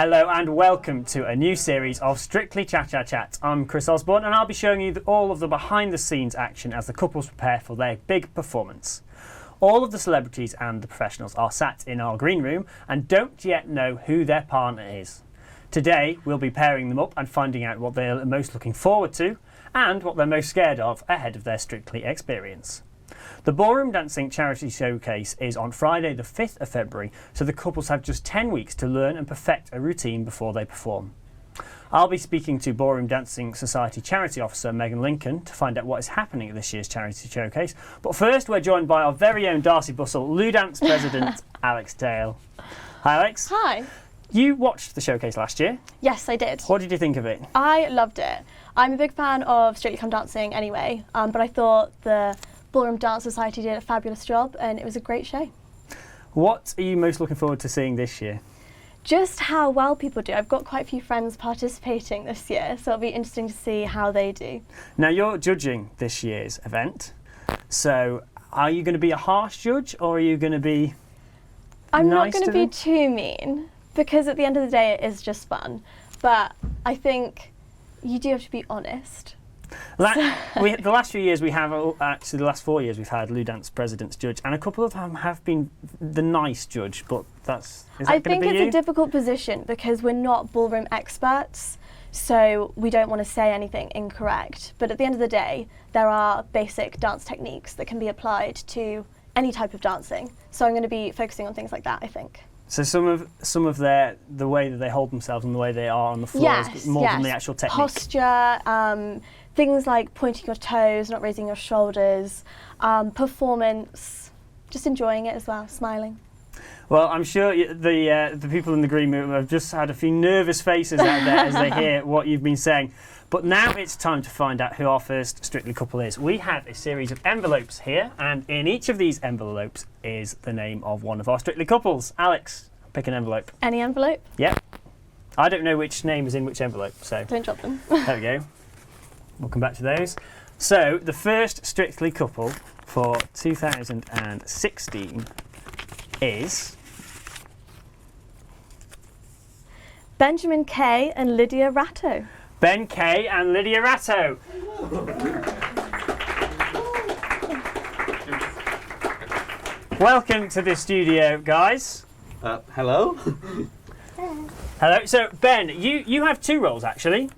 Hello and welcome to a new series of Strictly Chat Chat Chat. I'm Chris Osborne and I'll be showing you all of the behind the scenes action as the couples prepare for their big performance. All of the celebrities and the professionals are sat in our green room and don't yet know who their partner is. Today we'll be pairing them up and finding out what they're most looking forward to and what they're most scared of ahead of their Strictly experience. The Ballroom Dancing Charity Showcase is on Friday the 5th of February, so the couples have just 10 weeks to learn and perfect a routine before they perform. I'll be speaking to Ballroom Dancing Society Charity Officer Megan Lincoln to find out what is happening at this year's Charity Showcase. But first we're joined by our very own Darcy Bustle, LUBDS President Alex Dale. Hi Alex. Hi. You watched the showcase last year. Yes, I did. What did you think of it? I loved it. I'm a big fan of Strictly Come Dancing anyway, but I thought the Ballroom Dance Society did a fabulous job and it was a great show. What are you most looking forward to seeing this year? Just how well people do. I've got quite a few friends participating this year, so it'll be interesting to see how they do. Now you're judging this year's event, so are you going to be a harsh judge or are you going to be I'm nice not going to them? be too mean, because at the end of the day it is just fun, but I think you do have to be honest. The last few years we have, actually the last 4 years we've had LUBDS President's Judge, and a couple of them have been the nice judge, but I think it's a difficult position because we're not ballroom experts, so we don't want to say anything incorrect. But at the end of the day, there are basic dance techniques that can be applied to any type of dancing. So I'm going to be focusing on things like that, I think. So some of the way that they hold themselves and the way they are on the floor is more than the actual technique. Posture, things like pointing your toes, not raising your shoulders, performance, just enjoying it as well, smiling. Well, I'm sure the people in the green room have just had a few nervous faces out there as they hear what you've been saying. But now it's time to find out who our first Strictly couple is. We have a series of envelopes here, and in each of these envelopes is the name of one of our Strictly couples. Alex, pick an envelope. Any envelope? Yep. I don't know which name is in which envelope, so Don't drop them. there we go. We'll come back to those. So the first Strictly couple for 2016 is Benjamin Kay and Lydia Ratto. Ben Kay and Lydia Ratto. Welcome to the studio, guys. Hello. Hello. So Ben, you have two roles actually.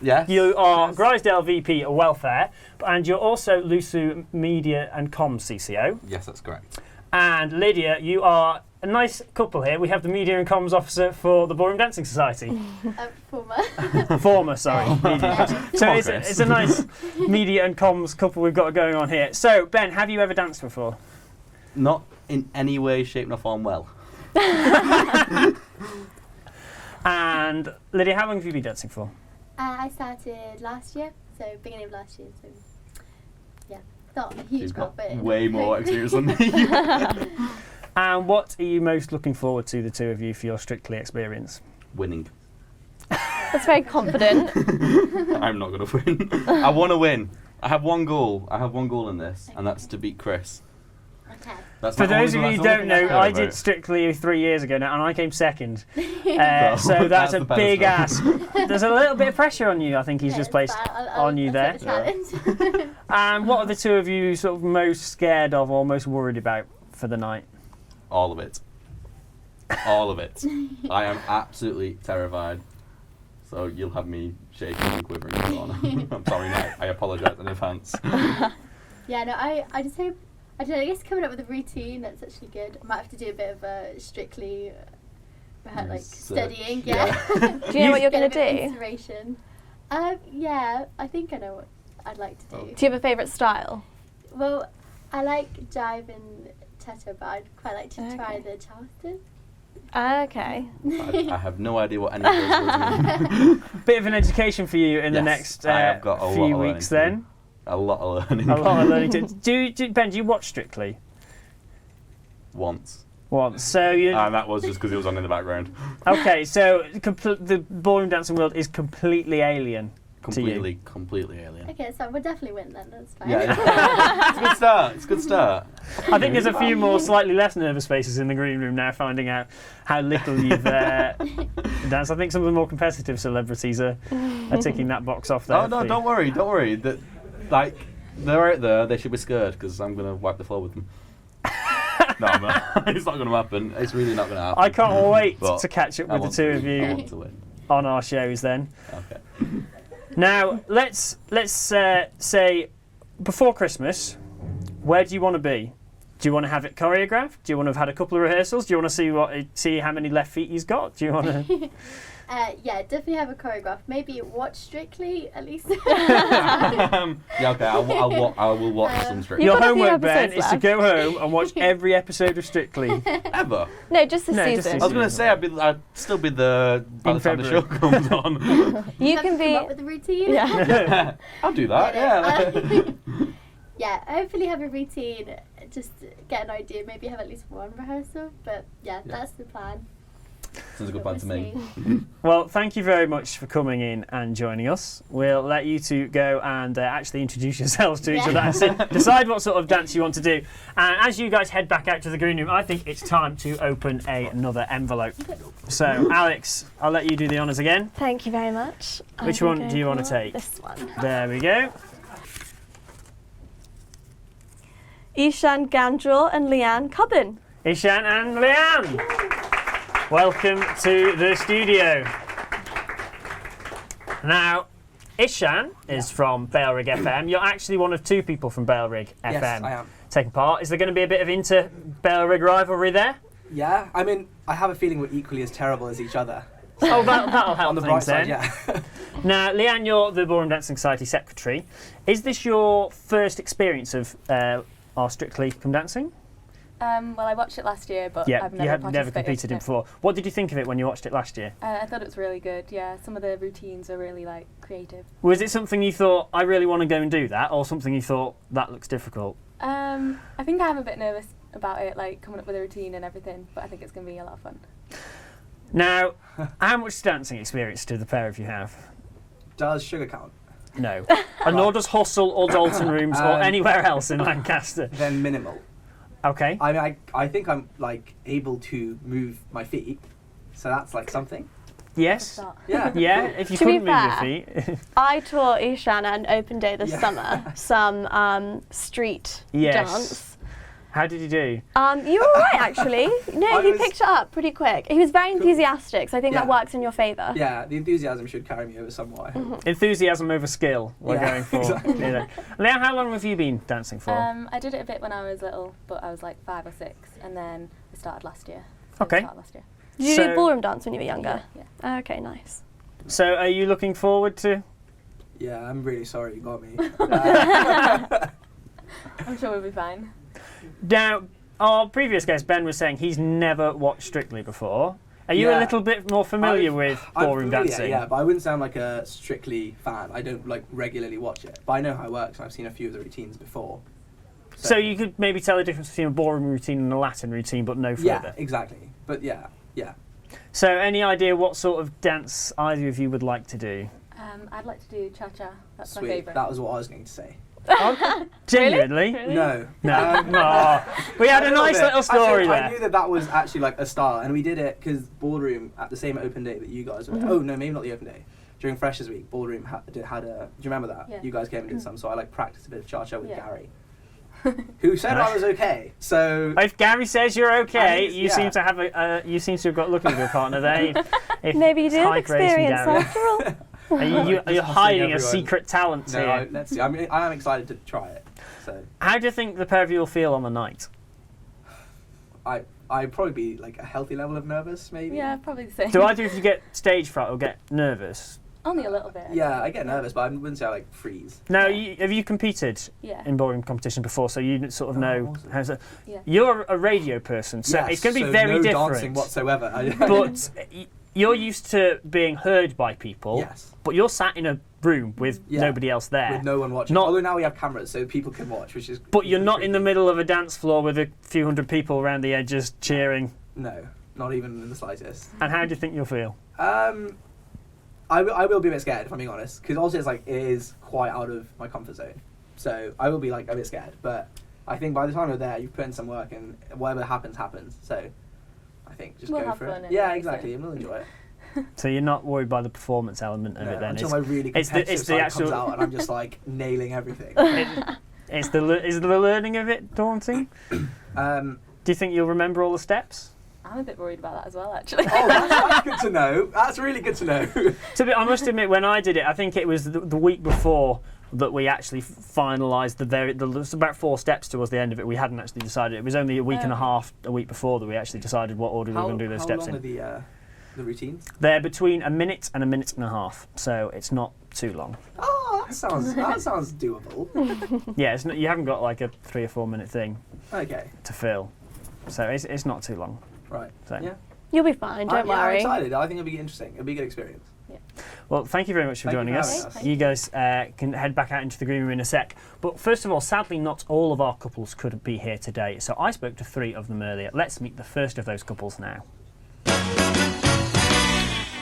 Yes. You are Grisdale VP of Welfare, and you're also LUSU Media and Comms CCO. Yes, that's correct. And Lydia, you are a nice couple here. We have the Media and Comms Officer for the Ballroom Dancing Society. Former. Former, sorry. Media. So it's a nice Media and Comms couple we've got going on here. So Ben, have you ever danced before? Not in any way, shape, nor form well. And Lydia, how long have you been dancing for? I started last year, so beginning of last year. So yeah, not a huge She's got but way more experience than me. And what are you most looking forward to, the two of you, for your Strictly experience? Winning. That's very confident. I'm not going to win. I want to win. I have one goal. I have one goal in this, and that's to beat Chris. Okay. That's For my those of only you who goal. don't That's know, all I about. did Strictly 3 years ago now, and I came second. So That's that's a the big pedestal. ask. There's a little bit of pressure on you, I think he's just placed on you there. The And what are the two of you sort of most scared of or most worried about for the night? All of it. All of it. I am absolutely terrified. So you'll have me shaking and quivering and so on. I'm sorry, no, I apologise in advance. Yeah, no, I just hope, I don't know, I guess coming up with a routine that's actually good. I might have to do a bit of a Strictly like studying, yeah. Do you know what you're going to Get a bit of do? Inspiration. Yeah, I think I know what I'd like to do. Do you have a favourite style? Well, I like jive and tetto, but I'd quite like to try the Charleston. Okay. I have no idea what any of those words mean. Bit of an education for you in the Yes, next I have got a lot few of weeks learning to then. A lot of learning. A lot of learning to Ben, do you watch Strictly? Once. Once. So you And that was just because it was on in the background. okay, so the ballroom dancing world is completely alien. completely alien. Okay, so we'll definitely win then. That's fine. Yeah, it's a good start. It's a good start. I think there's a few more slightly less nervous faces in the green room now, finding out how little you've danced. I think some of the more competitive celebrities are ticking that box off there. Oh no, don't worry. That, like, they're out there. They should be scared because I'm gonna wipe the floor with them. No, I'm not. It's not going to happen. It's really not going to happen. I can't wait But to catch up I with the want two of to- I you want to win. on our shows then. Okay. Now, let's say, before Christmas, where do you want to be? Do you want to have it choreographed? Do you want to have had a couple of rehearsals? Do you want to see how many left feet he's got? Do you want to... Yeah, definitely have a choreograph. Maybe watch Strictly at least. Yeah, okay. I will watch some Strictly. You've Your got a few homework, Ben, episodes is to left. go home and watch every episode of Strictly. Ever. No, just this No, just season. this I was going to say I'd still be there by In the time the show February. comes on. You have can to be. come up with a routine. Yeah. I'll do that. Yeah. Yeah, hopefully have a routine. Just get an idea. Maybe have at least one rehearsal. But yeah, that's the plan. Sounds a good plan to me. Well, thank you very much for coming in and joining us. We'll let you two go and actually introduce yourselves to each other and decide what sort of dance you want to do. And as you guys head back out to the green room, I think it's time to open another envelope. So, Alex, I'll let you do the honours again. Thank you very much. Which I'm one gonna do you go want to for take? This one. There we go. Ishan Gandrel and Leanne Cubbin. Ishan and Leanne, welcome to the studio. Now, Ishan is from Bailrig FM. You're actually one of two people from Bailrig FM Yes, I am. taking part. Is there going to be a bit of inter-Bailrig rivalry there? Yeah, I mean, I have a feeling we're equally as terrible as each other. Oh, that'll help On the things bright side, then. yeah. Now, Leanne, you're the Ballroom Dancing Society Secretary. Is this your first experience of our Strictly Come Dancing? Well, I watched it last year, but Yeah, I've you never had never participated competed in it. before. What did you think of it when you watched it last year? I thought it was really good. Yeah, some of the routines are really like creative. Was it something you thought, I really want to go and do that, or something you thought, that looks difficult? I think I'm a bit nervous about it, like coming up with a routine and everything, but I think it's going to be a lot of fun. Now, how much dancing experience do the pair of you have? Does sugar count? No. And nor does Hustle or Dalton Rooms or anywhere else in Lancaster. Then minimal. Okay. I mean, I think I'm like able to move my feet, so that's like something. Yes. Start. Yeah. Yeah, if you To be couldn't move your fair, feet. I taught Ishan at an open day this Yeah. summer some street Yes. dance. How did you do? You were right, actually. No, I he was- picked it up pretty quick. He was very enthusiastic, so I think that Yeah. works in your favour. Yeah, the enthusiasm should carry me over somewhat. I hope. Enthusiasm over skill, we're Yeah, going for. exactly. You know. Leanne, how long have you been dancing for? I did it a bit when I was little, but I was like 5 or 6, and then I started last year. Okay. Started last year. Did you So- do ballroom dance when you were younger? Yeah. Okay, nice. So are you looking forward to... Yeah, I'm really sorry you got me. I'm sure we'll be fine. Now, our previous guest, Ben, was saying he's never watched Strictly before. Are you a Yeah. little bit more familiar with I'm ballroom familiar, dancing? Yeah, but I wouldn't say I'm like a Strictly fan. I don't like regularly watch it, but I know how it works, and I've seen a few of the routines before. So you could maybe tell the difference between a ballroom routine and a Latin routine, but no Yeah, further. exactly. But yeah. So any idea what sort of dance either of you would like to do? I'd like to do cha-cha. That's my Sweet. favourite. That was what I was going to say. Genuinely? Really? No. No. Um, Aw. We had a nice little story I knew there. that was actually like a style, and we did it because Ballroom at the same open day that you guys were. Oh no, maybe not the open day. During Freshers Week, Ballroom had a. Do you remember that? Yeah. You guys came and did some, so I like practiced a bit of cha-cha with Yeah. Gary, who said I was okay. So If Gary says you're okay, I mean, you seem yeah. to have you seem to have got lucky with your partner there. If Maybe you do have high praise from experience Gary. after all. Are you're Just hiding a everyone. secret talent no, here. let's see. I am excited to try it. So How do you think the pair of you will feel on the night? I'd probably be like a healthy level of nervous, maybe. Yeah, probably the same. Do either of you get stage fright or get nervous? Only a little bit. Yeah, I get nervous, but I wouldn't say I like freeze. Now, Yeah. have you competed Yeah. in ballroom competition before, so you sort of No, I know wasn't. how's it? Yeah. You're a radio person, so Yes, it's going to be so very no different. dancing whatsoever. But you're used to being heard by people, yes, but you're sat in a room with Yeah. nobody else there. with no one watching. Not- Although now we have cameras, so people can watch, which is. But you're not in the creepy. middle of a dance floor with a few hundred people around the edges cheering. No, not even in the slightest. And how do you think you'll feel? I will be a bit scared if I'm being honest, because also it's like it is quite out of my comfort zone. So I will be like a bit scared, but I think by the time you're there, you've put in some work, and whatever happens, happens. So I think just We'll go have for fun it. anyway, Yeah, so. exactly, and we'll enjoy it. So you're not worried by the performance element of it then? Until my really it's competitive the side actual- comes out, and I'm just like nailing everything. Is the learning of it daunting? Do you think you'll remember all the steps? I'm a bit worried about that as well, actually. Oh, that's good to know. That's really good to know. I must admit, when I did it, I think it was the week before that we actually finalised there's about 4 steps towards the end of it. We hadn't actually decided. It was only a week and a half, a week before, that we actually decided what order we were going to do those steps in. How long are the routines? They're between a minute and a minute and a half, so it's not too long. Oh, that sounds doable. Yeah, it's not, you haven't got like a 3 or 4 minute thing Okay, to fill, so it's not too long. right. So. Yeah. You'll be fine, don't I'm worry. excited. I think it'll be interesting. It'll be a good experience. Well, thank you very much for Thank you joining for us. having us. You guys can head back out into the green room in a sec. But first of all, sadly, not all of our couples could be here today, so I spoke to 3 of them earlier. Let's meet the first of those couples now.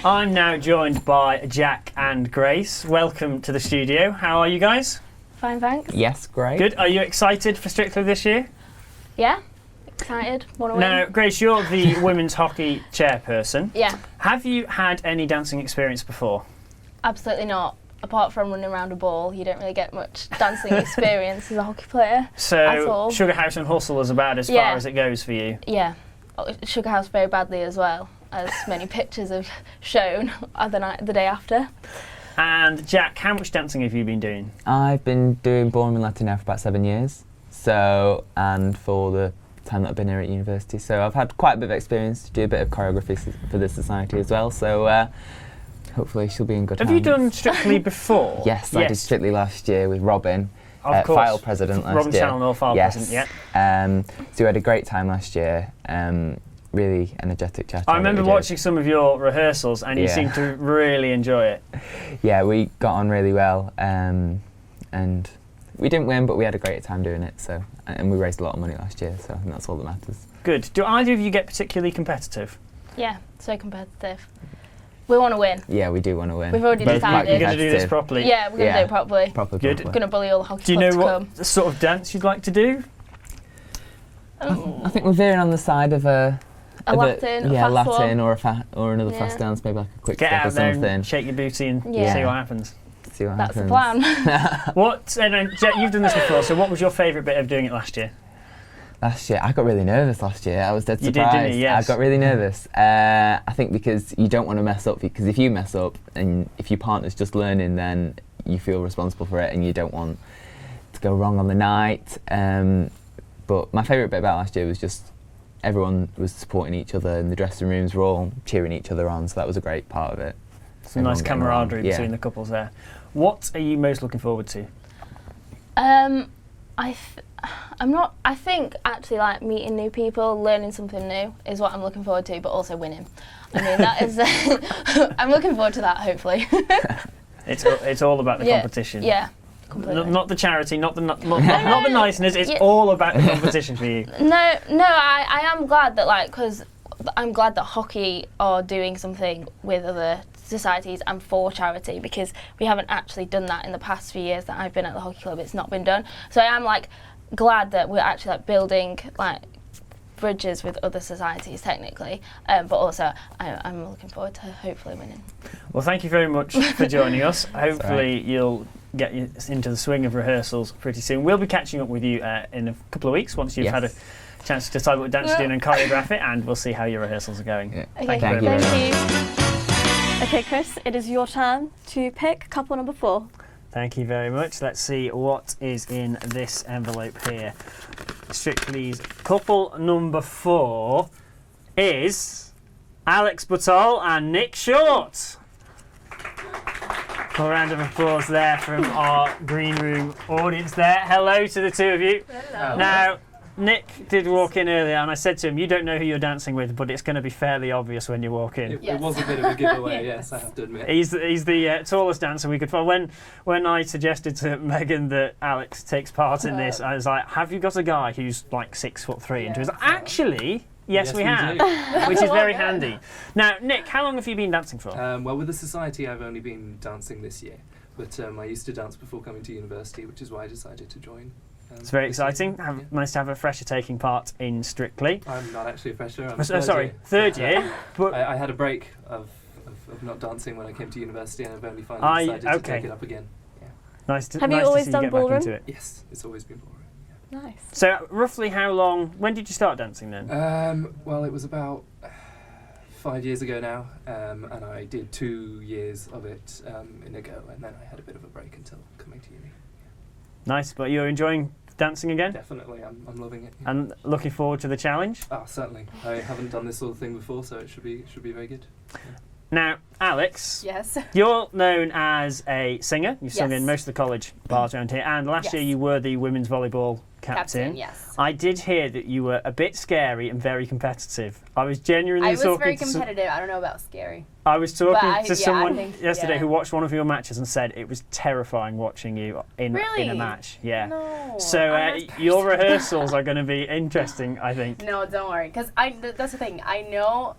I'm now joined by Jack and Grace. Welcome to the studio. How are you guys? Fine, thanks. Yes, great. Good. Are you excited for Strictly this year? Yeah? Excited? Want to Now, win? Grace, you're the women's hockey chairperson. Yeah, Have you had any dancing experience before? absolutely not. Apart from running around a ball, you don't really get much dancing experience as a hockey player. At So, all. Sugar House and Hustle is about as far Yeah. as it goes for you. Yeah, Sugar House very badly as well, as many pictures have shown the day after. And Jack, how much dancing have you been doing? I've been doing ballroom and Latin now for about 7 years. So, and for the time that I've been here at university. So I've had quite a bit of experience to do a bit of choreography for the society as well. So hopefully she'll be in good Have hands. you done Strictly before? Yes, I did Strictly last year with Robin, Of course. File President last Robin year. Challenor, File yes. President, yeah. So we had a great time last year. Really energetic chat. I remember watching some of your rehearsals and you Yeah. seemed to really enjoy it. Yeah, we got on really well. And we didn't win, but we had a great time doing it. So, and we raised a lot of money last year, so I think that's all that matters. Good. Do either of you get particularly competitive? Yeah, so competitive. We want to win. Yeah, we do want to win. We've already Both decided. You're quite going to do this competitive. properly? Yeah, we're going to Yeah. do it properly. Proper, Good. proper. Going to bully all the hockey Do you clubs know to what come. sort of dance you'd like to do? I think we're veering on the side of a Latin, a yeah, fast Latin one. or another Yeah. fast dance, maybe like a quick Get step or out there something. and shake your booty and Yeah. see what happens. See what That's the happens. plan. What? And Jack, you've done this before, so what was your favourite bit of doing it last year? Last year, I got really nervous last year. I was dead You did, surprised. didn't you? Yes. I got really nervous. I think because you don't want to mess up, because if you mess up and if your partner's just learning, then you feel responsible for it and you don't want to go wrong on the night. But my favourite bit about last year was just everyone was supporting each other and the dressing rooms were all cheering each other on, so that was a great part of it. Some nice Everyone getting along. camaraderie Yeah. between the couples there. What are you most looking forward to? I think actually like meeting new people, learning something new is what I'm looking forward to, but also winning. I mean, that is, I'm looking forward to that, hopefully. It's all about the Yeah, competition. Yeah, completely. Not the charity, not the niceness. It's Yeah. all about the competition for you. No, I am glad that because I'm glad that hockey are doing something with other societies and for charity, because we haven't actually done that in the past few years that I've been at the hockey club. It's not been done. So I am glad that we're actually building bridges with other societies technically, but also I'm looking forward to hopefully winning. Well, thank you very much for joining us. Hopefully right. you'll get into the swing of rehearsals pretty soon. We'll be catching up with you in a couple of weeks once you've had a chance to decide what dance you're doing and choreograph it, and we'll see how your rehearsals are going. Yeah. Okay, Thank you very much. thank you. Okay, Chris, it is your turn to pick couple number 4. Thank you very much. Let's see what is in this envelope here. Strictly's couple number 4 is Alex Butall and Nick Short. A round of applause there from our green room audience there. Hello to the two of you. Hello. Now, Nick did walk in earlier and I said to him, you don't know who you're dancing with, but it's going to be fairly obvious when you walk in. It was a bit of a giveaway, yes, I have to admit. He's the tallest dancer we could find. When I suggested to Megan that Alex takes part in this, I was like, have you got a guy who's like 6'3"? And she was like, actually, Yes, Yes, we we have, do. which is very handy. Now, Nick, how long have you been dancing for? Well, with the society, I've only been dancing this year, but I used to dance before coming to university, which is why I decided to join. It's very this year. exciting. Yeah. Nice to have a fresher taking part in Strictly. I'm not actually a fresher. I'm Third year. But I had a break of not dancing when I came to university, and I've only finally decided to take it up again. Yeah. nice to Have you nice to always see done get back ballroom? into it. Yes, it's always been ballroom. Nice. So, roughly how long? When did you start dancing then? Well, it was about 5 years ago now, and I did 2 years of it in a go, and then I had a bit of a break until coming to uni. Nice, but you're enjoying dancing again? Definitely, I'm loving it. Yeah. And looking forward to the challenge? Certainly. I haven't done this sort of thing before, so it should be very good. Yeah. Now, Alex, Yes. you're known as a singer. You've sung Yes. in most of the college bars around here, and last year Yes. you were the women's volleyball captain. Yes. I did hear that you were a bit scary and very competitive. I was genuinely I was talking very to competitive. I don't know about scary. I was talking But I to someone think- yesterday yeah. who watched one of your matches and said it was terrifying watching you in a Really? match. Yeah. No. So I'm not your personal. rehearsals are going to be interesting, I think. No, don't worry. Because that's the thing. I know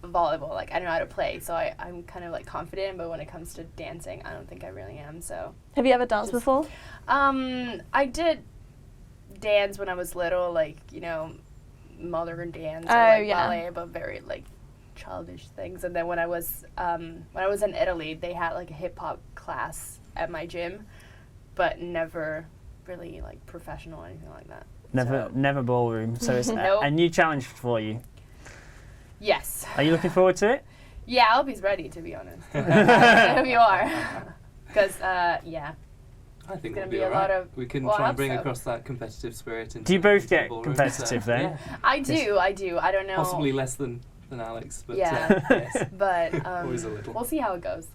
volleyball. Like, I know how to play. So I'm kind of, like, confident. But when it comes to dancing, I don't think I really am. So. Have you ever danced before? I did dance when I was little. Like, you know, modern dance or, Oh, like, yeah. ballet. But very, like, childish things. And then when I was in Italy, they had, like, a hip-hop class at my gym. But never really, like, professional or anything like that. Never ballroom. So it's Nope. a new challenge for you. Yes. Are you looking forward to it? Yeah, I'll be ready, to be honest. I hope you are. Because, yeah. I think gonna we'll be be a lot alright. of- We can well, I try and hope bring so. across that competitive spirit. Do you both into the get ballroom, competitive so, then? Yeah. I do. I don't know. Possibly less than Alex, but Yeah. yes. But Always a little. we'll see how it goes.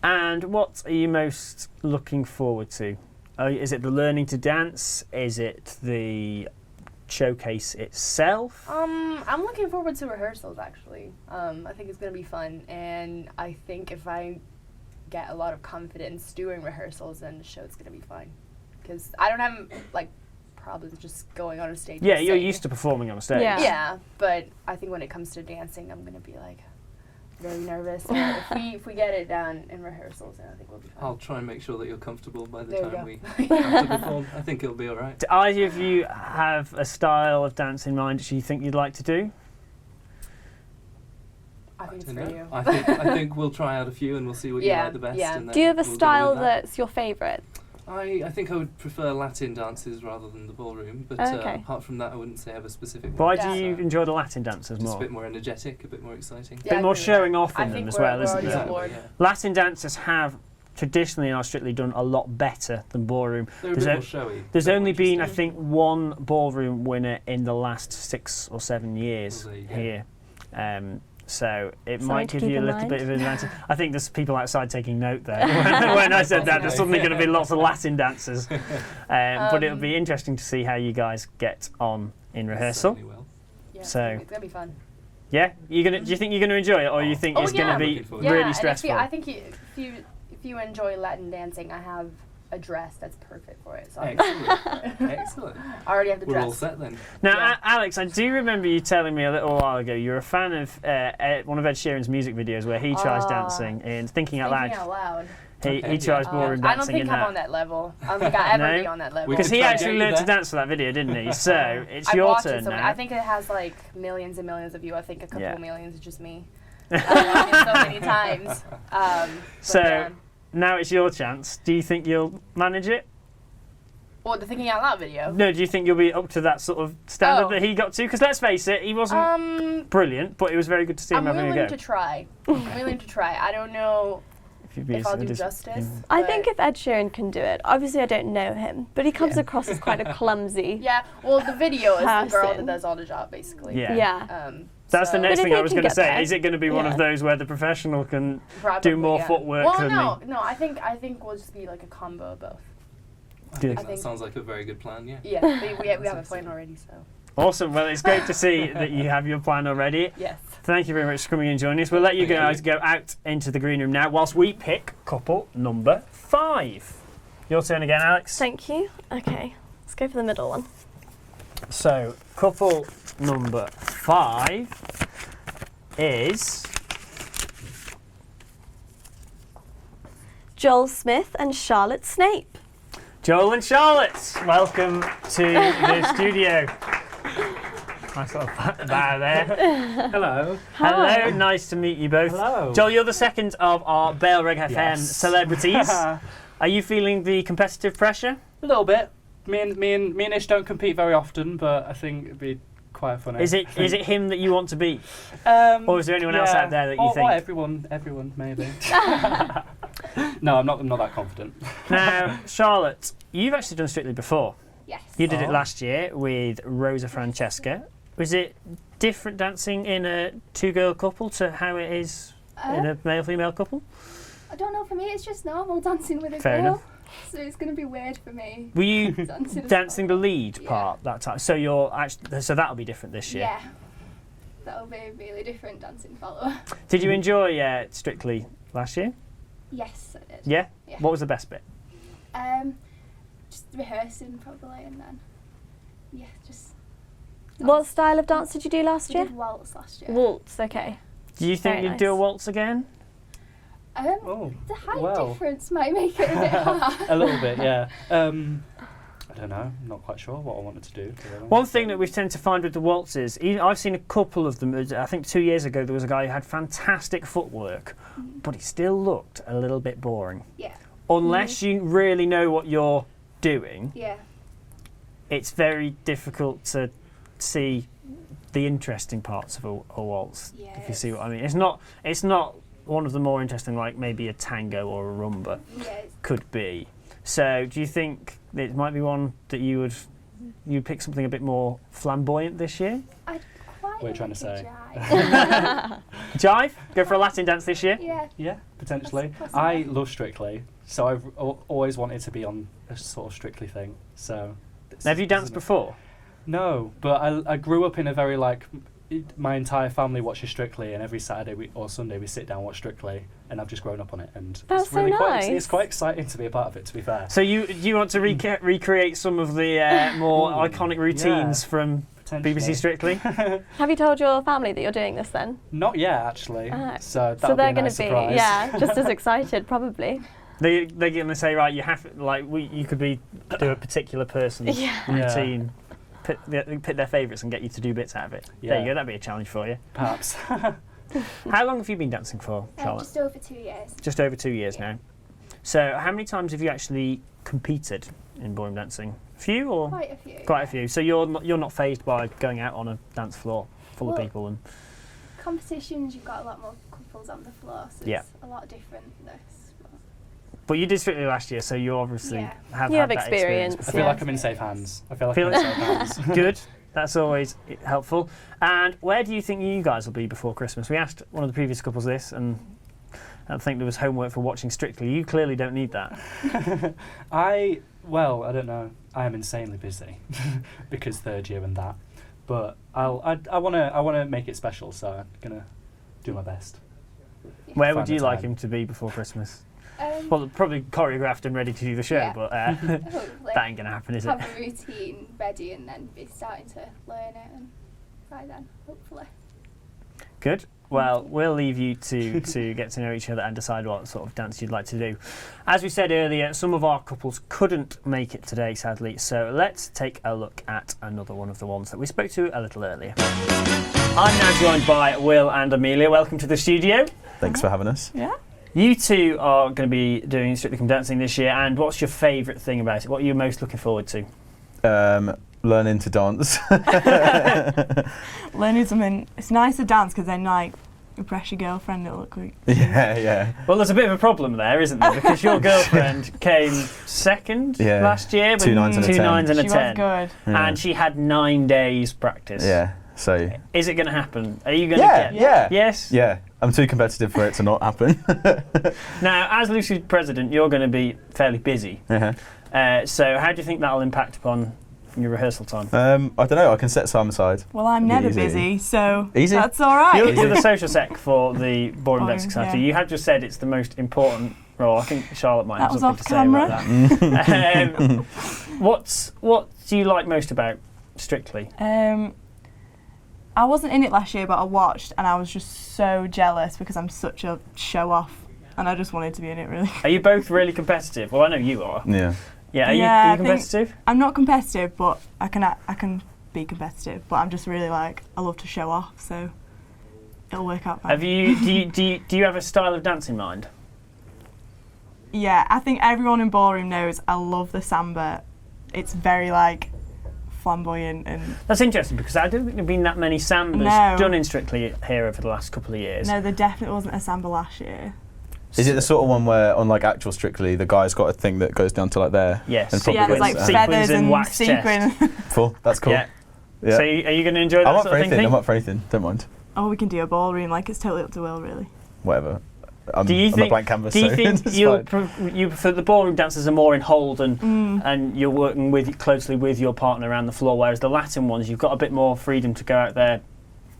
And what are you most looking forward to? Is it the learning to dance? Is it the showcase itself? I'm looking forward to rehearsals, actually. I think it's going to be fun. And I think if I get a lot of confidence doing rehearsals, then the show's going to be fine. Because I don't have, like, problems just going on a stage. Yeah, and you're singing. used to performing on a stage. Yeah. Yeah, but I think when it comes to dancing, I'm going to be, like, very nervous. So if we get it done in rehearsals, then I think we'll be fine. I'll try and make sure that you're comfortable by the There you time go. we have to perform. I think it'll be all right. Do either of you have a style of dance in mind that you think you'd like to do? I think it's don't for know. you. I think we'll try out a few and we'll see what you Yeah, like the best. yeah. And then Do you have a we'll go style with that. that's your favourite? I think I would prefer Latin dances rather than the ballroom, but Okay. apart from that, I wouldn't say I have a specific Why one. do you So, enjoy the Latin dancers just more? a bit more energetic, a bit more exciting. Yeah, I bit more agree with showing that. off in I them think as we're- well, we're isn't already there? on board. Yeah. Latin dancers have traditionally in our Strictly done a lot better than ballroom. They're a There's bit a- more showy. There's a bit only more been, I interesting. think, one ballroom winner in the last 6 or 7 years Well, there you go. here. So it Something might to give keep you a in little mind. bit of an advantage. I think there's people outside taking note there. When I said that, there's suddenly going to be lots of Latin dancers. But it'll be interesting to see how you guys get on in rehearsal. Certainly will. Yeah, So- it's gonna be fun. Yeah, do you think you're going to enjoy it, or you think Oh, it's going yeah. to be Looking forward. Yeah, really and stressful? I think if you enjoy Latin dancing, I have a dress that's perfect for it. So Excellent. Excellent. I already have the We're dress. all set then. Now, Yeah. Alex, I do remember you telling me a little while ago you're a fan of one of Ed Sheeran's music videos where he tries dancing in Thinking Out Thinking Loud. out loud. He Okay, tries yeah. ballroom I don't dancing think in I'm that. on that level. I don't think I'll ever No? be on that level. We Because could he try and actually get you learned to there. dance for that video, didn't he? So it's I've your watched turn it so many. now. I think it has like millions and millions of views. I think a couple Yeah. of millions is just me. I've watched it so many times. But So- yeah. Now it's your chance. Do you think you'll manage it? What, the Thinking Out Loud video? No, do you think you'll be up to that sort of standard Oh. that he got to? Because let's face it, he wasn't brilliant, but it was very good to see him I'm having a willing go. to try. I'm willing to try. I don't know If, you'd be if I'll so do dis- justice. I but- think if Ed Sheeran can do it, obviously I don't know him, but he comes Yeah. across as quite a clumsy. Yeah, well, the video is the girl Person. that does all the job, basically. Yeah. Yeah. That's the so- next But if thing I he was can going to get say. there, Is it going to be one of yeah. those where the professional can Probably, do more yeah. footwork Well, than no, I think we'll just be like a combo of both. I Good. think I that think- sounds like a very good plan, yeah. Yeah, we have a plan already, so. Awesome. Well, it's great to see that you have your plan already. Yes. Thank you very much for coming and joining us. We'll let you Thank guys go out into the green room now whilst we pick couple number 5. Your turn again, Alex. Thank you. Okay, let's go for the middle one. So, couple number 5 is Joel Smith and Charlotte Snape. Joel and Charlotte. Welcome to the studio. Nice little bow there. Hello. Hello, nice to meet you both. Hello. Joel, you're the second of our Bale Reg FM Yes. celebrities. Are you feeling the competitive pressure? A little bit. Me and Ish don't compete very often, but I think it'd be quite funny. Is it him that you want to beat? Um, Or is there anyone else out there that you think? Or everyone maybe. No, I'm not that confident. Now, Charlotte, you've actually done Strictly before. Yes. You did it Oh. last year with Rosa Francesca. Was it different dancing in a two-girl couple to how it is in a male-female couple? I don't know, for me it's just normal dancing with a Fair girl. enough. So it's going to be weird for me. Were you dancing as dancing the well. lead Yeah. part that time? So you're actually, so that'll be different this year. Yeah. That'll be a really different dancing follower. Did you enjoy Strictly last year? Yes, I did. Yeah? Yeah. What was the best bit? Just rehearsing probably, and then just. What style of dance did you do last We year? did waltz last year. Waltz, okay. Do you think Very you'd do a nice. waltz again? Oh, The height well. difference might make it a bit hard. A little bit, yeah. I don't know. I'm not quite sure what I wanted to do. to be honest. One thing that we've tended to find with the waltzes, I've seen a couple of them. I think 2 years ago there was a guy who had fantastic footwork, but he still looked a little bit boring. Yeah. Unless you really know what you're doing, Yeah. it's very difficult to see the interesting parts of a waltz. Yeah. If you see what I mean, it's not one of the more interesting, like maybe a tango or a rumba Yeah. It's, could be. So, do you think it might be one that you'd pick something a bit more flamboyant this year? I'd quite What are you trying to like a say? jive. Jive? Go for a Latin dance this year? Yeah. Yeah, potentially. Possibly. I love Strictly, so I've always wanted to be on a sort of Strictly thing. So. Have you danced before? No, but I grew up in a very my entire family watches Strictly, and every Saturday or Sunday we sit down and watch Strictly, and I've just grown up on it, and That's it's really so quite nice. quite exciting to be a part of it. To be fair, So you want to recreate some of the more Ooh, iconic routines yeah. from BBC Strictly? Have you told your family that you're doing this then? Not yet, actually. Ah, So So that'll they're be a going nice to be, surprise. yeah, just as excited probably. They're going to say, right, you have you could do a particular person's Yeah. routine, pick their favourites and get you to do bits out of it. There Yeah. you go. That'd be a challenge for you. Perhaps. How long have you been dancing for, Charlotte? Just over 2 years. Just over 2 years Yeah. now. So how many times have you actually competed in ballroom dancing? A few or Quite a few. quite a few? So you're not fazed by going out on a dance floor full of Well, people and Competitions, you've got a lot more couples on the floor, so Yeah. it's a lot differentness. but you did Strictly last year, so you obviously Yeah. have You had have that experience. I before. feel Yeah. like I'm in safe hands. I feel like Feel I'm in safe hands. Good. That's always helpful. And where do you think you guys will be before Christmas? We asked one of the previous couples this, and I think there was homework for watching Strictly. You clearly don't need that. I don't know. I am insanely busy because third year and that. But I wanna make it special, so I'm gonna do my best. Where Find would you the like time. him to be before Christmas? Um, Well, probably choreographed and ready to do the show, Yeah. but hopefully that ain't going to happen, is it? have a routine ready and then be starting to learn it, and by then, hopefully. Good. Well, we'll leave you to get to know each other and decide what sort of dance you'd like to do. As we said earlier, some of our couples couldn't make it today, sadly, so let's take a look at another one of the ones that we spoke to a little earlier. I'm now joined by Will and Amelia. Welcome to the studio. Thanks for having us. Yeah. You two are going to be doing Strictly Come Dancing this year, and what's your favourite thing about it? What are you most looking forward to? Learning to dance. Learning something. It's nice to dance because then like impress your girlfriend. It'll look like. yeah. Well, there's a bit of a problem there, isn't there? Because your girlfriend came second Yeah. last year with 2 9s and a 2 10. 9s and a She 10. was good. Yeah. And she had 9 days practice. Yeah. So. Is it going to happen? Are you going to Yeah. get? Yeah. Yes. Yeah. I'm too competitive for it to not happen. Now, as Lucy's president, you're going to be fairly busy. uh-huh. So, how do you think that'll impact upon your rehearsal time? I don't know. I can set time aside. Well, I'm Be never easy. busy, so Easy? that's all right. You're the social sec for the Ballroom Oh, Dance Society. yeah. You have just said it's the most important role. I think Charlotte might That have was something off to say camera. about that. What do you like most about Strictly? I wasn't in it last year, but I watched, and I was just so jealous because I'm such a show-off, and I just wanted to be in it, really. Are you both really competitive? Well, I know you are. Yeah. Yeah, are you I think competitive? I'm not competitive, but I can be competitive. But I'm just really I love to show off, so it'll work out fine. Have you? Do you have a style of dance in mind? Yeah, I think everyone in ballroom knows I love the samba. It's very flamboyant and. That's interesting because I don't think there've been that many sambas done in Strictly here over the last couple of years. No, there definitely wasn't a samba last year. Is it the sort of one where on actual Strictly the guy's got a thing that goes down to there? Yes. And Yeah, there's feathers and wax sequin. Cool. That's cool. Yeah. Yeah. So are you going to enjoy that I'm up sort for of anything. thing? I'm up for anything. Don't mind. Oh, we can do a ballroom. It's totally up to Will, really. Whatever. I'm a blank canvas. Do you so think it's you fine. prefer the ballroom dancers are more in hold and you're working closely with your partner around the floor, whereas the Latin ones you've got a bit more freedom to go out there,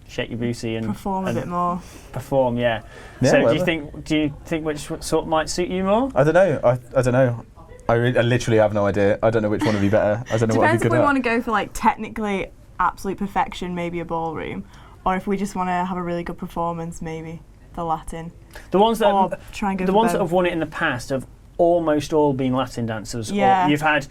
shake your booty and perform a bit more. Perform, yeah. Yeah, so whatever. do you think which sort might suit you more? I don't know. I don't know. I literally have no idea. I don't know which one would be better. I don't know what I'd Depends be if good we at. want to go for technically absolute perfection, maybe a ballroom, or if we just want to have a really good performance, maybe the Latin. The ones that or try and go the for ones that both. have won it in the past have almost all been Latin dancers. Yeah. Or you've had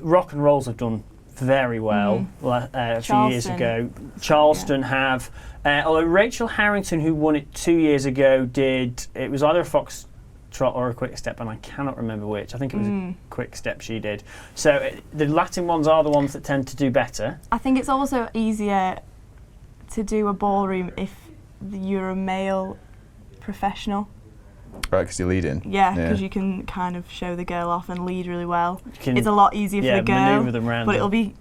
rock and rolls have done very well a few years Charleston. ago. Charleston have, although Rachel Harrington, who won it 2 years ago, it was either a foxtrot or a quick step, and I cannot remember which. I think it was a quick step she did. So the Latin ones are the ones that tend to do better. I think it's also easier to do a ballroom if you're a male professional. Right, because you're leading. Yeah, because you can kind of show the girl off and lead really well. Can, it's a lot easier for the girl, manoeuvre them around but it'll be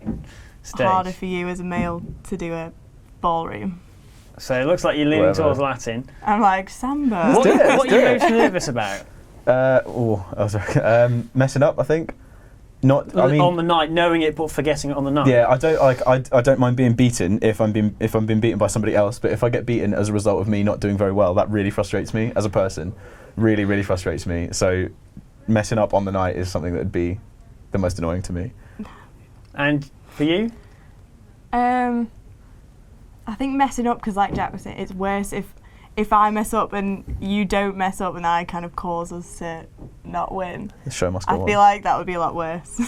stage. harder for you as a male to do a ballroom. So it looks like you're leaning towards Latin. I'm like, samba. What are you most nervous about? Messing up, I think. Not. I mean, on the night, knowing it but forgetting it on the night. Yeah, I don't mind being beaten if I'm being beaten by somebody else. But if I get beaten as a result of me not doing very well, that really frustrates me as a person. Really, really frustrates me. So messing up on the night is something that would be the most annoying to me. And for you? I think messing up, because like Jack was saying, it's worse if I mess up and you don't mess up and I kind of cause us to not win. The show must go on. I feel like that would be a lot worse.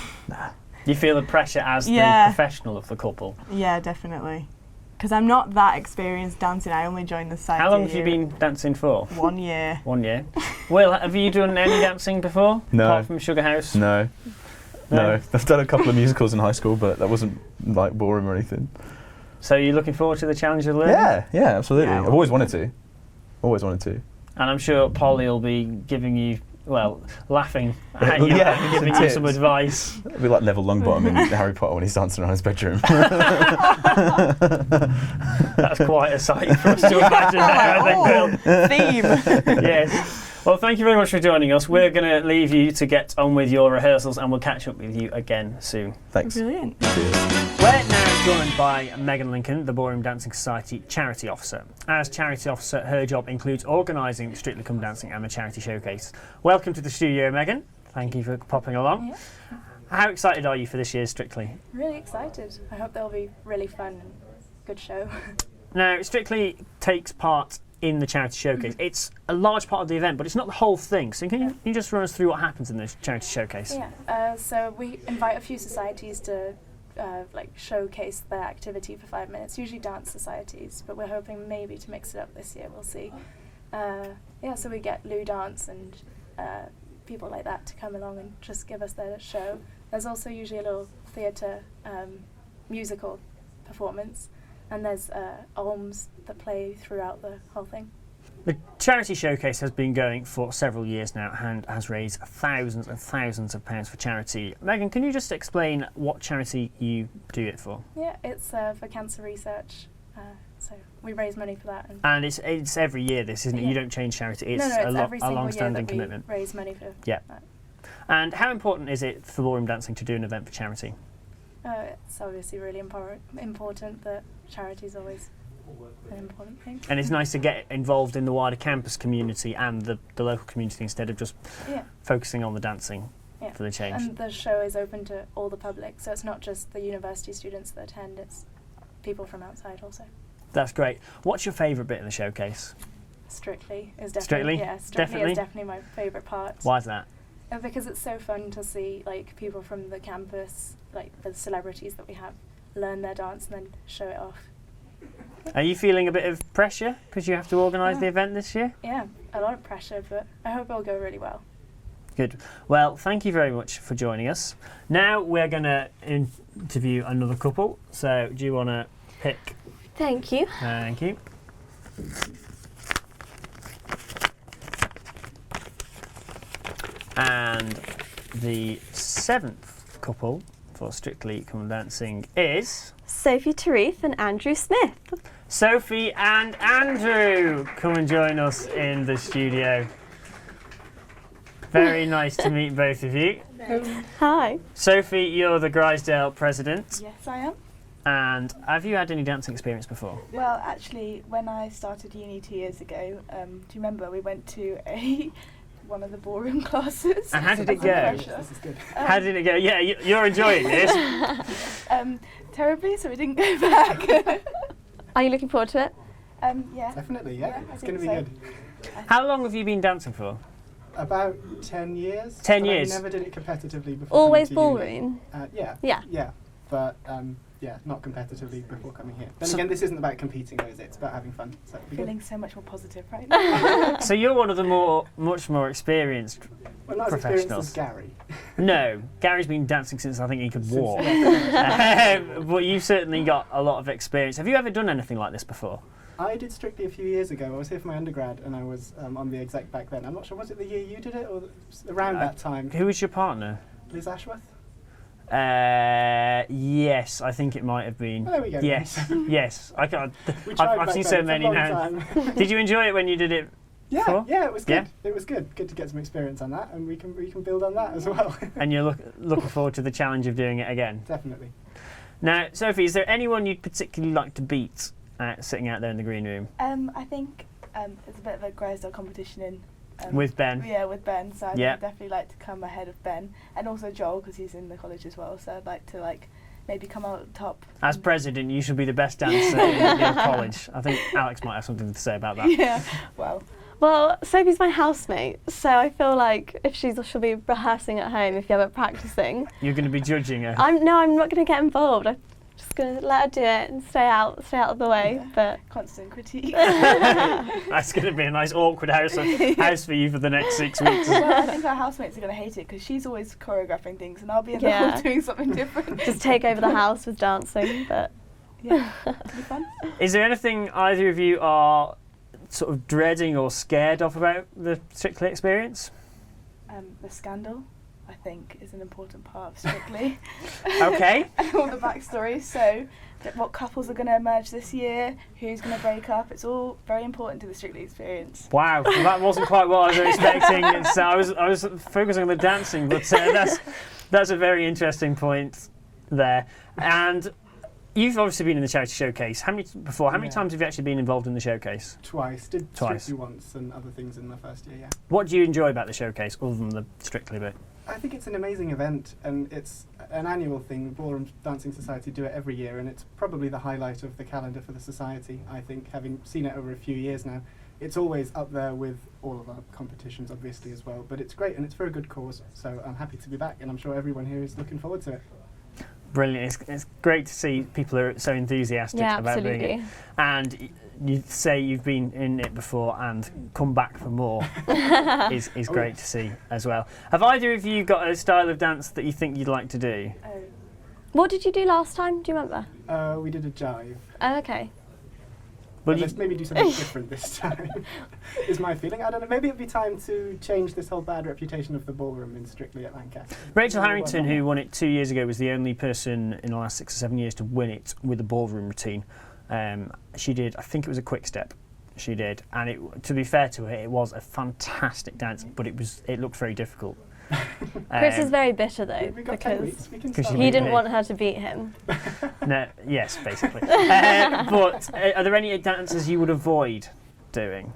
You feel the pressure as the professional of the couple? Yeah, definitely. Because I'm not that experienced dancing. I only joined the site. How long have you been dancing for? 1 year. 1 year. Will, have you done any dancing before? No. Apart from Sugar House? No. I've done a couple of musicals in high school, but that wasn't like ballroom or anything. So you're looking forward to the challenge of learning? Yeah, absolutely. Yeah, I've always wanted to. And I'm sure Polly will be giving you, laughing at you, Yeah, giving some you some tips. advice. It'd be like Neville Longbottom in Harry Potter when he's dancing around his bedroom. That's quite a sight for us to imagine now, I think, Will. Theme. Yes. Well, thank you very much for joining us. We're going to leave you to get on with your rehearsals and we'll catch up with you again soon. Thanks. Brilliant. We're now joined by Megan Lincoln, the Ballroom Dancing Society Charity Officer. As Charity Officer, her job includes organising Strictly Come Dancing and the Charity Showcase. Welcome to the studio, Megan. Thank you for popping along. Yeah. How excited are you for this year's Strictly? Really excited. I hope they'll be really fun and good show. Now, Strictly takes part in the Charity Showcase. It's a large part of the event, but it's not the whole thing. So can you just run us through what happens in the Charity Showcase? Yeah, so we invite a few societies to showcase their activity for 5 minutes, usually dance societies, but we're hoping maybe to mix it up this year, we'll see. So we get LUBDS and people like that to come along and just give us their show. There's also usually a little theatre musical performance, and there's alms that play throughout the whole thing. The Charity Showcase has been going for several years now and has raised thousands and thousands of pounds for charity. Megan, can you just explain what charity you do it for? Yeah, it's for cancer research, so we raise money for that. And it's every year this, isn't it? Yeah. You don't change charity. It's, it's every a single year long-standing that we commitment. raise money for that. And how important is it for ballroom dancing to do an event for charity? It's obviously really important that charity is always an important thing. And it's nice to get involved in the wider campus community and the local community instead of just focusing on the dancing for the change. And the show is open to all the public, so it's not just the university students that attend, it's people from outside also. That's great. What's your favourite bit of the showcase? Strictly is definitely Strictly? yeah, Strictly Definitely? is definitely my favourite part. Why is that? Because it's so fun to see like people from the campus, like the celebrities that we have, learn their dance and then show it off. Are you feeling a bit of pressure because you have to organise the event this year? Yeah, a lot of pressure, but I hope it'll go really well. Good. Well, thank you very much for joining us. Now we're going to interview another couple. So do you want to pick? Thank you. Thank you. And the 7th couple for Strictly Come Dancing is Sophie Tarif and Andrew Smith. Sophie and Andrew. Come and join us in the studio. Very nice to meet both of you. Hi. Sophie, you're the Grisdale president. Yes, I am. And have you had any dancing experience before? Well, actually, when I started uni 2 years ago, do you remember we went to one of the ballroom classes? And how did it go? This is good. How did it go? Yeah, you're enjoying this. Terribly, so we didn't go back. Are you looking forward to it? Yeah. Definitely, yeah. I It's going think to be so. good. How long have you been dancing for? About 10 years. 10 but years? I never did it competitively before. Always coming to uni. ballroom? Yeah. Yeah. Yeah. But yeah, not competitively before coming here. Then So- again, this isn't about competing, though, is it? It's about having fun. So it'll be good. Feeling so much more positive right now. So you're one of the much more experienced Well, not as professionals. experienced as Gary. No, Gary's been dancing since I think he could walk. Yeah. But you've certainly got a lot of experience. Have you ever done anything like this before? I did Strictly a few years ago. I was here for my undergrad, and I was on the exec back then. I'm not sure, was it the year you did it, or around that time? Who was your partner? Liz Ashworth? Yes, I think it might have been. Well, there we go. Yes, yes. We tried I've back seen then, so it's a many long now. time. Did you enjoy it when you did it? Yeah, before? yeah, it was good. Yeah? It was good. Good to get some experience on that, and we can build on that as well. And you're looking forward to the challenge of doing it again? Definitely. Now, Sophie, is there anyone you'd particularly like to beat sitting out there in the green room? I think it's a bit of a Grisdale competition in. With Ben? Yeah, with Ben. So I'd Yeah. definitely like to come ahead of Ben, and also Joel because he's in the college as well. So I'd like to maybe come out top. As president, you should be the best dancer in your college. I think Alex might have something to say about that. Yeah. Well, Sophie's my housemate, so I feel like if she'll be rehearsing at home if you're ever practicing. You're going to be judging her. I'm not going to get involved. I'm just going to let her do it and stay out of the way. Yeah. But constant critique. That's going to be a nice awkward house for you for the next 6 weeks. Well, I think our housemates are going to hate it because she's always choreographing things, and I'll be in the Yeah. hall doing something different. just take over the house with dancing. But yeah, it'll be fun. Is there anything either of you are sort of dreading or scared of about the Strictly experience? The scandal, I think, is an important part of Strictly. Okay. And all the backstory. So, what couples are going to emerge this year? Who's going to break up? It's all very important to the Strictly experience. Wow, well, that wasn't quite what I was expecting. I was focusing on the dancing, but that's a very interesting point there. And you've obviously been in the charity showcase. How many times have you actually been involved in the showcase? Twice. Did Twice. Strictly once and other things in the first year, yeah. What do you enjoy about the showcase other than the Strictly bit? I think it's an amazing event, and it's an annual thing. The Ballroom Dancing Society do it every year, and it's probably the highlight of the calendar for the society, I think, having seen it over a few years now. It's always up there with all of our competitions, obviously, as well, but it's great, and it's for a good cause, so I'm happy to be back, and I'm sure everyone here is looking forward to it. Brilliant. It's great to see people are so enthusiastic about doing it. And you say you've been in it before and come back for more is great to see as well. Have either of you got a style of dance that you think you'd like to do? what did you do last time? Do you remember? We did a jive. Oh, okay. But let's maybe do something different this time, is my feeling. I don't know, maybe it'd be time to change this whole bad reputation of the ballroom in Strictly at Lancaster. Rachel Harrington, who won it 2 years ago, was the only person in the last 6 or 7 years to win it with a ballroom routine. She did, I think it was a quick step. She did, and to be fair to her, it was a fantastic dance, but it looked very difficult. Chris is very bitter though We got 10 because weeks. he didn't want her to beat him. No, yes, basically. But are there any dances you would avoid doing?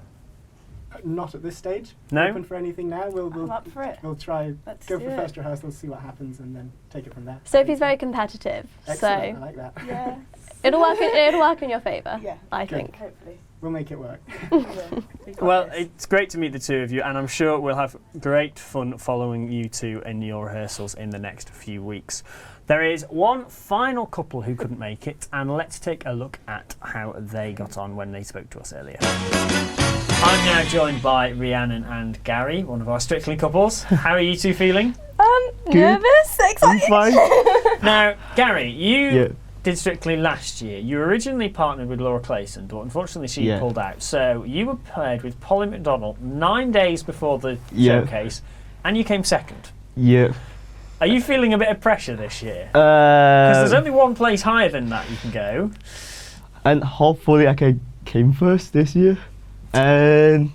Not at this stage. No? Open for anything now. I'm up for it. We'll try, Let's go do for it. first rehearsal, see what happens, and then take it from there. Sophie's very competitive, Excellent, I so like that. Yeah. It'll work in your favour. Yeah, I good. think. Hopefully. We'll make it work. Well, it's great to meet the two of you, and I'm sure we'll have great fun following you two in your rehearsals in the next few weeks. There is one final couple who couldn't make it, and let's take a look at how they got on when they spoke to us earlier. I'm now joined by Rhiannon and Gary, one of our Strictly couples. How are you two feeling? Nervous, excited. I'm fine. Now, Gary, you Yeah. did Strictly last year. You were originally partnered with Laura Clayson, but unfortunately she Yeah. pulled out. So you were paired with Polly McDonald 9 days before the Yeah. showcase, and you came second. Yeah. Are you feeling a bit of pressure this year? Because there's only one place higher than that you can go. And hopefully I can came first this year. And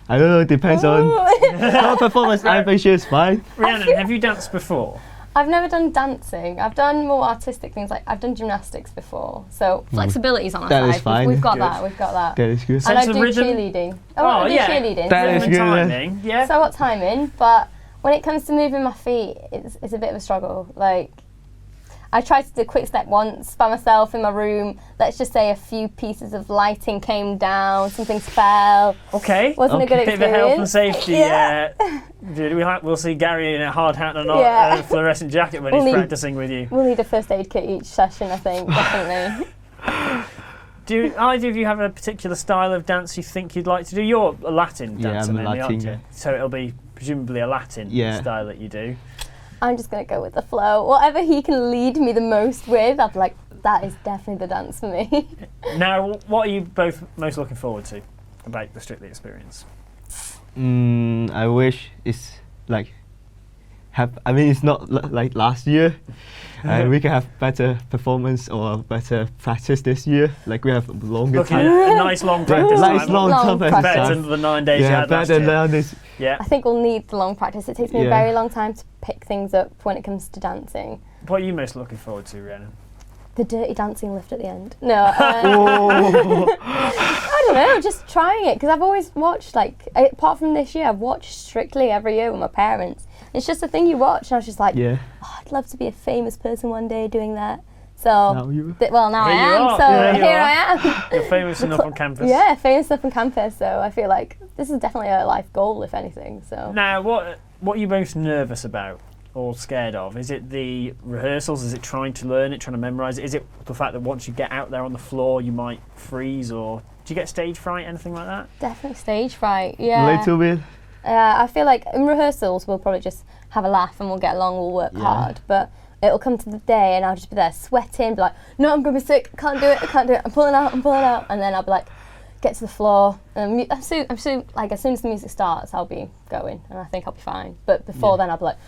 I don't know, it depends on our performance. I think she's fine. Rhiannon, have you danced before? I've never done dancing. I've done more artistic things, like I've done gymnastics before. So flexibility's on our That side. is fine. We've got Good. that. We've got that. That is good. And I Sense of do rhythm? cheerleading. Oh, I do yeah. cheerleading. That Rhythm is and good. timing, yeah. So what timing? But when it comes to moving my feet, it's a bit of a struggle. Like, I tried to do a quick step once by myself in my room. Let's just say a few pieces of lighting came down, some things fell. Okay. Wasn't a good Bit of a health and experience. safety. Yeah. We'll see Gary in a hard hat and Yeah. a fluorescent jacket when We'll he's need- practicing with you. We'll need a first aid kit each session, I think, definitely. Do either of you have a particular style of dance you think you'd like to do? You're a Latin Yeah, dancer, I'm a mainly, aren't Latin, you? So it'll be presumably a Latin Yeah. style that you do. I'm just going to go with the flow. Whatever he can lead me the most with, I'll be like, that is definitely the dance for me. Now, what are you both most looking forward to about the Strictly experience? I wish it's like it's not like last year. And we can have better performance or better practice this year. Like we have longer Looking time. at a nice long practice Nice time. long Long time Better than the 9 days you Yeah, had last better year. than this. Yeah. I think we'll need the long practice. It takes me a Yeah. very long time to pick things up when it comes to dancing. What are you most looking forward to, Rhiannon? The dirty dancing lift at the end. No. I don't know, just trying it. Because I've always watched, like, apart from this year, I've watched Strictly every year with my parents. It's just a thing you watch, and I was just like, Yeah. oh, I'd love to be a famous person one day doing that. So, Now you. now I Here you am. are. So Yeah, you here are. I am. You're famous enough on campus. Yeah, famous enough on campus. So I feel like this is definitely a life goal, if anything. So. Now, what are you most nervous about or scared of? Is it the rehearsals? Is it trying to learn it, trying to memorise it? Is it the fact that once you get out there on the floor, you might freeze? Or do you get stage fright, anything like that? Definitely stage fright. Yeah. Little bit. I feel like in rehearsals we'll probably just have a laugh and we'll get along, we'll work Yeah. hard. But it'll come to the day and I'll just be there sweating, be like, no, I'm gonna be sick, I can't do it, I'm pulling out. And then I'll be like, get to the floor. And as soon as the music starts, I'll be going and I think I'll be fine. But before then I'll be like,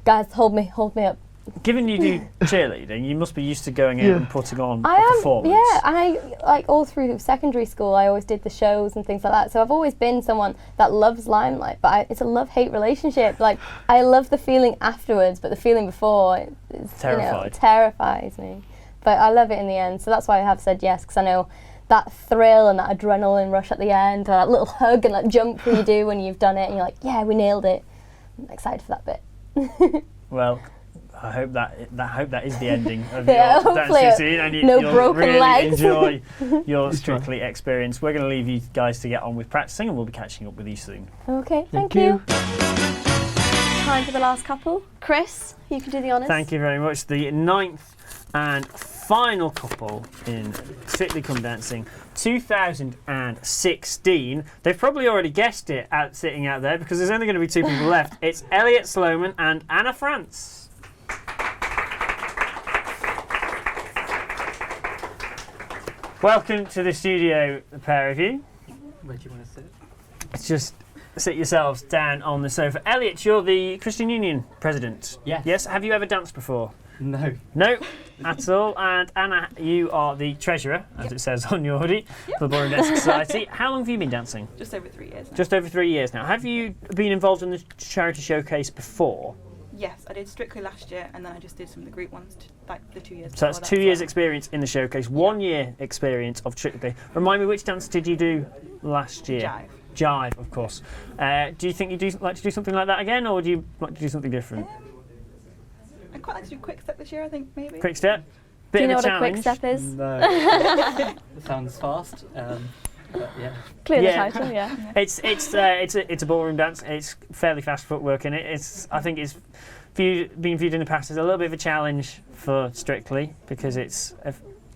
guys, hold me up. Given you do cheerleading, you must be used to going out and putting on a performance. Yeah, I like all through secondary school. I always did the shows and things like that. So I've always been someone that loves limelight, but it's a love-hate relationship. Like I love the feeling afterwards, but the feeling before is terrifies me. But I love it in the end, so that's why I have said yes, because I know that thrill and that adrenaline rush at the end, or that little hug and that jump that you do when you've done it, and you're like, yeah, we nailed it. I'm excited for that bit. Well, I hope that is the ending of Yeah, your hopefully dance routine, and no you'll broken really legs. enjoy your Strictly experience. We're going to leave you guys to get on with practicing, and we'll be catching up with you soon. Okay, thank you. Time for the last couple. Chris, you can do the honours. Thank you very much. The 9th and final couple in Strictly Come Dancing 2016. They've probably already guessed it sitting out there because there's only going to be 2 people left. It's Elliot Sloman and Anna France. Welcome to the studio, the pair of you. Where do you want to sit? Just sit yourselves down on the sofa. Elliot, you're the Christian Union president. Yes. Yes. Have you ever danced before? No. No, at all. And Anna, you are the treasurer, as it says on your hoodie, for the Ballroom Dancing Society. How long have you been dancing? Just over 3 years now. Just over 3 years now. Have you been involved in the charity showcase before? Yes, I did Strictly last year, and then I just did some of the group ones, like the 2 years So that's before 2 that, years experience in the showcase, 1 year experience of Strictly. Remind me, which dance did you do last year? Jive. Jive, of course. Do you think you'd like to do something like that again, or would you like to do something different? I'd quite like to do quick step this year, I think, maybe. Quick step? Bit Do you know of what a quick challenge. step is? No. It sounds fast. But yeah. Clear the Yeah. title, yeah. It's a ballroom dance. It's fairly fast footwork in it. I think it's being viewed in the past as a little bit of a challenge for Strictly because it's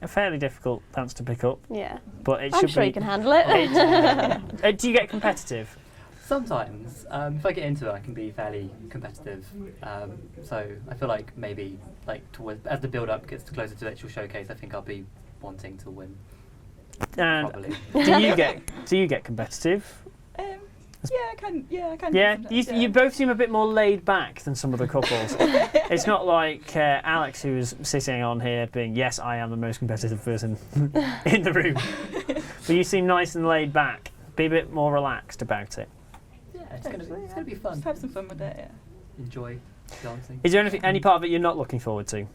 a fairly difficult dance to pick up. Yeah. But it I'm should sure be. you can handle it. Do you get competitive? Sometimes, if I get into it, I can be fairly competitive. So I feel like maybe, as the build-up gets closer to the actual showcase, I think I'll be wanting to win. And Probably. do you get competitive? I can. Yeah, sometimes, you both seem a bit more laid back than some of the couples. It's not like Alex, who is sitting on here being, yes, I am the most competitive person in the room. But you seem nice and laid back. Be a bit more relaxed about it. Yeah, it's gonna be fun. Just have some fun with it. Yeah. Enjoy dancing. Is there any part of it you're not looking forward to?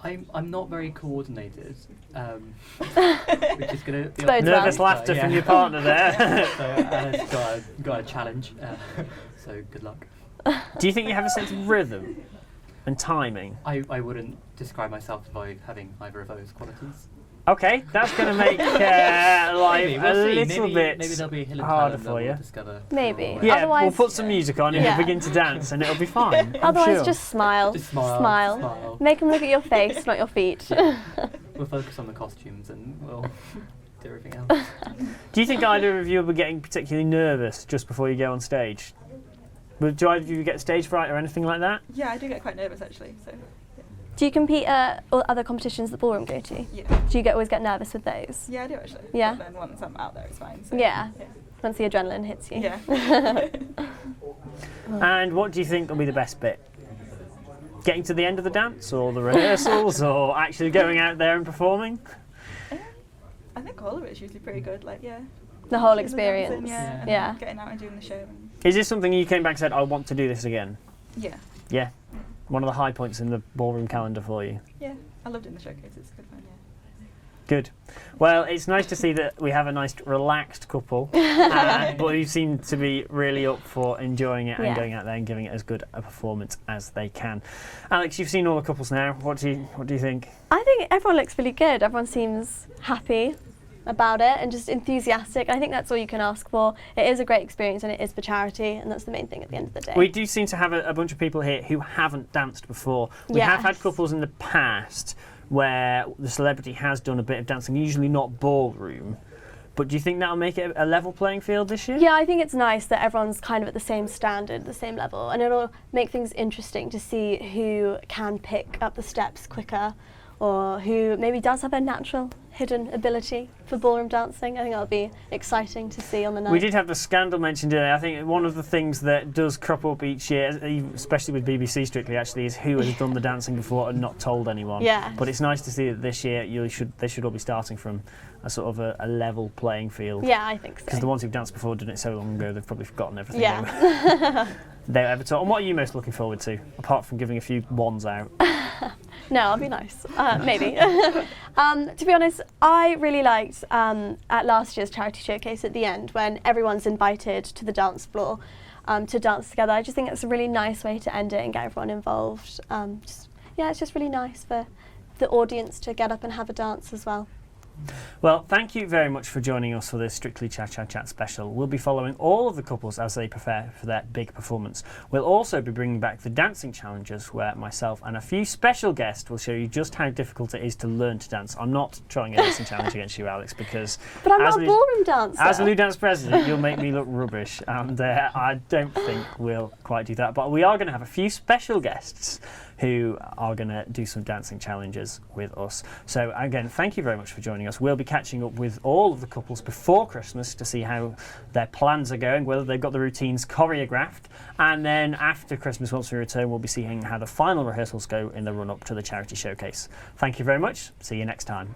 I'm not very coordinated, which is going to be nervous laughter from your partner there. So Anna's got a challenge. So good luck. Do you think you have a sense of rhythm and timing? I wouldn't describe myself by having either of those qualities. Okay, that's going to make life Maybe, a we'll see. little bit Maybe there'll be a hidden harder talent that for you. we'll discover. Maybe. Yeah, Otherwise, we'll put some music on and Yeah. you'll begin to dance and it'll be fine. I'm Otherwise, sure. just smile. Just smile. Make them look at your face, not your feet. We'll focus on the costumes and we'll do everything else. Do you think either of you will be getting particularly nervous just before you go on stage? Do either of you get stage fright or anything like that? Yeah, I do get quite nervous actually. So. Do you compete at other competitions that Ballroom go to? Yeah. Do you always get nervous with those? Yeah, I do actually. Yeah. But then once I'm out there, it's fine. So, Yeah. Once the adrenaline hits you. Yeah. And what do you think will be the best bit? Getting to the end of the dance or the rehearsals or actually going out there and performing? I think all of it is usually pretty good. Like, yeah. The whole Doing experience. dancing, yeah. and Yeah. Getting out and doing the show. And Is this something you came back and said, I want to do this again? yeah. Yeah. One of the high points in the ballroom calendar for you. Yeah. I love doing the showcase. It's good fun. Yeah. Good. Well, it's nice to see that we have a nice relaxed couple, but who seem to be really up for enjoying it and Yeah. going out there and giving it as good a performance as they can. Alex, you've seen all the couples now. What do you think? I think everyone looks really good. Everyone seems happy about it and just enthusiastic. I think that's all you can ask for. It is a great experience and it is for charity, and that's the main thing at the end of the day. We do seem to have a bunch of people here who haven't danced before. We have had Yes. couples in the past where the celebrity has done a bit of dancing, usually not ballroom. But do you think that'll make it a level playing field this year? Yeah, I think it's nice that everyone's kind of at the same standard, the same level, and it'll make things interesting to see who can pick up the steps quicker or who maybe does have a natural hidden ability for ballroom dancing. I think that'll be exciting to see on the night. We did have the scandal mentioned earlier. I think one of the things that does crop up each year, especially with BBC Strictly actually, is who has done the dancing before and not told anyone. Yeah. But it's nice to see that this year they should all be starting from a sort of a level playing field. Yeah, I think so. Because the ones who've danced before done it so long ago, they've probably forgotten everything Yeah. they ever taught. And what are you most looking forward to, apart from giving a few wands out? No, I'll be nice. Maybe. To be honest, I really liked at last year's charity showcase at the end when everyone's invited to the dance floor to dance together. I just think it's a really nice way to end it and get everyone involved. It's just really nice for the audience to get up and have a dance as well. Well, thank you very much for joining us for this Strictly Cha Cha Chat special. We'll be following all of the couples as they prepare for their big performance. We'll also be bringing back the dancing challenges where myself and a few special guests will show you just how difficult it is to learn to dance. I'm not trying a dancing challenge against you, Alex, because But I'm not a ballroom dancer. as Lou Dance president, you'll make me look rubbish, and I don't think we'll quite do that. But we are going to have a few special guests who are going to do some dancing challenges with us. So again, thank you very much for joining us. We'll be catching up with all of the couples before Christmas to see how their plans are going, whether they've got the routines choreographed, and then after Christmas, once we return, we'll be seeing how the final rehearsals go in the run-up to the charity showcase. Thank you very much. See you next time.